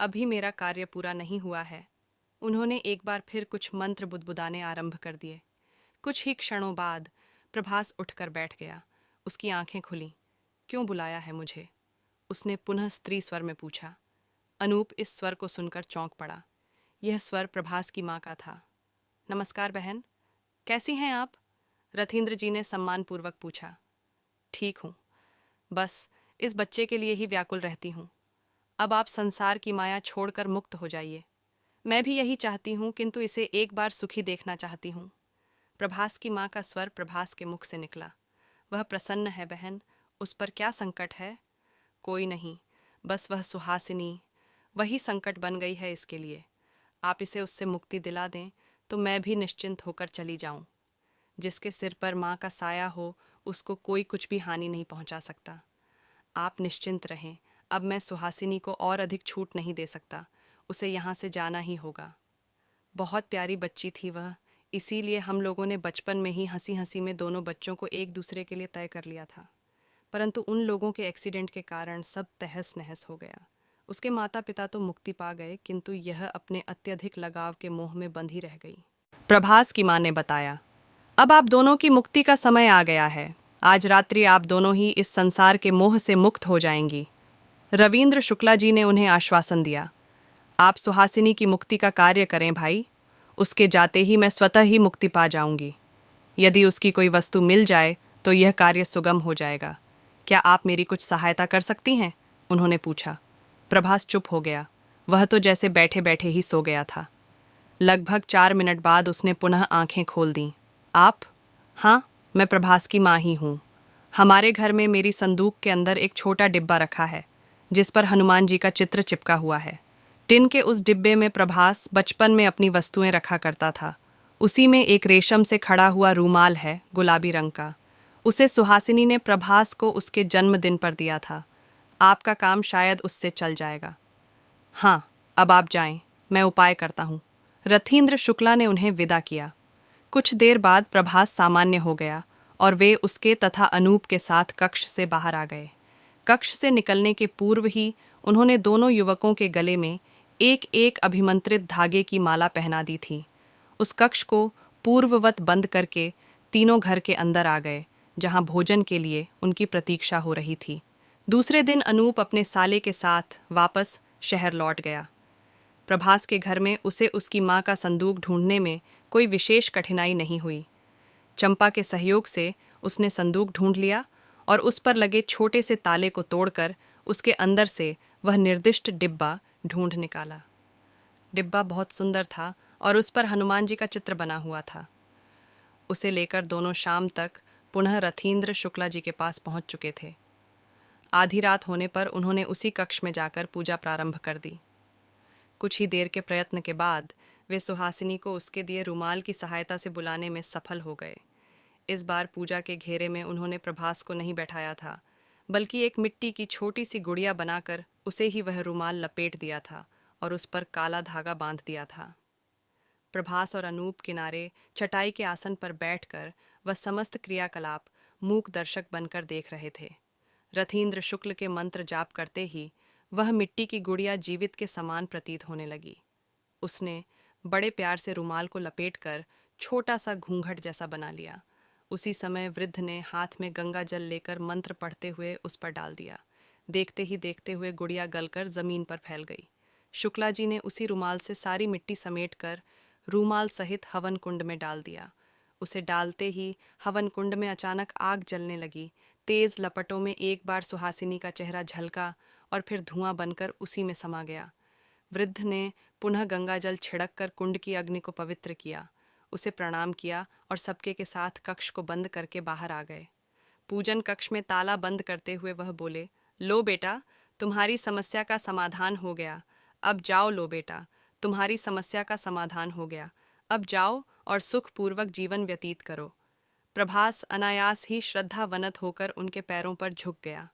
अभी मेरा कार्य पूरा नहीं हुआ है। उन्होंने एक बार फिर कुछ मंत्र बुदबुदाने आरंभ कर दिए। कुछ ही क्षणों बाद प्रभास उठकर बैठ गया। उसकी आंखें खुलीं। क्यों बुलाया है मुझे? उसने पुनः स्त्री स्वर में पूछा। अनूप इस स्वर को सुनकर चौंक पड़ा। यह स्वर प्रभास की माँ का था। नमस्कार बहन, कैसी हैं आप? रथींद्र जी ने सम्मानपूर्वक पूछा। ठीक हूँ, बस इस बच्चे के लिए ही व्याकुल रहती हूँ। अब आप संसार की माया छोड़कर मुक्त हो जाइए। मैं भी यही चाहती हूँ, किंतु इसे एक बार सुखी देखना चाहती हूँ। प्रभास की माँ का स्वर प्रभास के मुख से निकला। वह प्रसन्न है बहन, उस पर क्या संकट है? कोई नहीं, बस वह सुहासिनी, वही संकट बन गई है इसके लिए। आप इसे उससे मुक्ति दिला दें तो मैं भी निश्चिंत होकर चली जाऊं। जिसके सिर पर माँ का साया हो उसको कोई कुछ भी हानि नहीं पहुंचा सकता। आप निश्चिंत रहें, अब मैं सुहासिनी को और अधिक छूट नहीं दे सकता, उसे यहाँ से जाना ही होगा। बहुत प्यारी बच्ची थी वह, इसीलिए हम लोगों ने बचपन में ही हंसी हंसी में दोनों बच्चों को एक दूसरे के लिए तय कर लिया था। परंतु उन लोगों के एक्सीडेंट के कारण सब तहस नहस हो गया। उसके माता पिता तो मुक्ति पा गए, किंतु यह अपने अत्यधिक लगाव के मोह में बंधी रह गई। प्रभास की माँ ने बताया, अब आप दोनों की मुक्ति का समय आ गया है। आज रात्रि आप दोनों ही इस संसार के मोह से मुक्त हो जाएंगी। रविंद्र शुक्ला जी ने उन्हें आश्वासन दिया। आप सुहासिनी की मुक्ति का कार्य करें भाई, उसके जाते ही मैं स्वतः ही मुक्ति पा जाऊंगी। यदि उसकी कोई वस्तु मिल जाए तो यह कार्य सुगम हो जाएगा। क्या आप मेरी कुछ सहायता कर सकती हैं? उन्होंने पूछा। प्रभास चुप हो गया, वह तो जैसे बैठे बैठे ही सो गया था। लगभग 4 मिनट बाद उसने पुनः आंखें खोल दीं। आप? हाँ, मैं प्रभास की माँ ही हूँ। हमारे घर में मेरी संदूक के अंदर एक छोटा डिब्बा रखा है जिस पर हनुमान जी का चित्र चिपका हुआ है। टिन के उस डिब्बे में प्रभास बचपन में अपनी वस्तुएं रखा करता था। उसी में एक रेशम से खड़ा हुआ रूमाल है, गुलाबी रंग का। उसे सुहासिनी ने प्रभास को उसके जन्मदिन पर दिया था। आपका काम शायद उससे चल जाएगा। हाँ, अब आप जाएं, मैं उपाय करता हूँ। रथींद्र शुक्ला ने उन्हें विदा किया। कुछ देर बाद प्रभास सामान्य हो गया और वे उसके तथा अनूप के साथ कक्ष से बाहर आ गए। कक्ष से निकलने के पूर्व ही उन्होंने दोनों युवकों के गले में एक एक अभिमंत्रित धागे की माला पहना दी थी। उस कक्ष को पूर्ववत बंद करके तीनों घर के अंदर आ गए, जहां भोजन के लिए उनकी प्रतीक्षा हो रही थी। दूसरे दिन अनूप अपने साले के साथ वापस शहर लौट गया। प्रभास के घर में उसे उसकी माँ का संदूक ढूंढने में कोई विशेष कठिनाई नहीं हुई। चंपा के सहयोग से उसने संदूक ढूंढ लिया और उस पर लगे छोटे से ताले को तोड़कर उसके अंदर से वह निर्दिष्ट डिब्बा ढूंढ निकाला। डिब्बा बहुत सुंदर था और उस पर हनुमान जी का चित्र बना हुआ था। उसे लेकर दोनों शाम तक पुनः रथींद्र शुक्ला जी के पास पहुंच चुके थे। आधी रात होने पर उन्होंने उसी कक्ष में जाकर पूजा प्रारंभ कर दी। कुछ ही देर के प्रयत्न के बाद वे सुहासिनी को उसके दिए रुमाल की सहायता से बुलाने में सफल हो गए। इस बार पूजा के घेरे में उन्होंने प्रभास को नहीं बैठाया था, बल्कि एक मिट्टी की छोटी सी गुड़िया बनाकर उसे ही वह रुमाल लपेट दिया था और उस पर काला धागा बांध दिया था। प्रभास और अनूप किनारे चटाई के आसन पर बैठकर वह समस्त क्रियाकलाप मूक दर्शक बनकर देख रहे थे। रथींद्र शुक्ल के मंत्र जाप करते ही वह मिट्टी की गुड़िया जीवित के समान प्रतीत होने लगी। उसने बड़े प्यार से रुमाल को लपेटकर छोटा सा घूंघट जैसा बना लिया। उसी समय वृद्ध ने हाथ में गंगा जल लेकर मंत्र पढ़ते हुए उस पर डाल दिया। देखते ही देखते हुए गुड़िया गलकर जमीन पर फैल गई। शुक्ला जी ने उसी रुमाल से सारी मिट्टी समेटकर रूमाल सहित हवन कुंड में डाल दिया। उसे डालते ही हवन कुंड में अचानक आग जलने लगी। तेज लपटों में एक बार सुहासिनी का चेहरा झलका और फिर धुआं बनकर उसी में समा गया। वृद्ध ने पुनः गंगाजल छिड़क कर कुंड की अग्नि को पवित्र किया, उसे प्रणाम किया और सबके के साथ कक्ष को बंद करके बाहर आ गए। पूजन कक्ष में ताला बंद करते हुए वह बोले, लो बेटा, तुम्हारी समस्या का समाधान हो गया। अब जाओ। लो बेटा, तुम्हारी समस्या का समाधान हो गया। अब जाओ और सुखपूर्वक जीवन व्यतीत करो। प्रभास अनायास ही श्रद्धावनत होकर उनके पैरों पर झुक गया।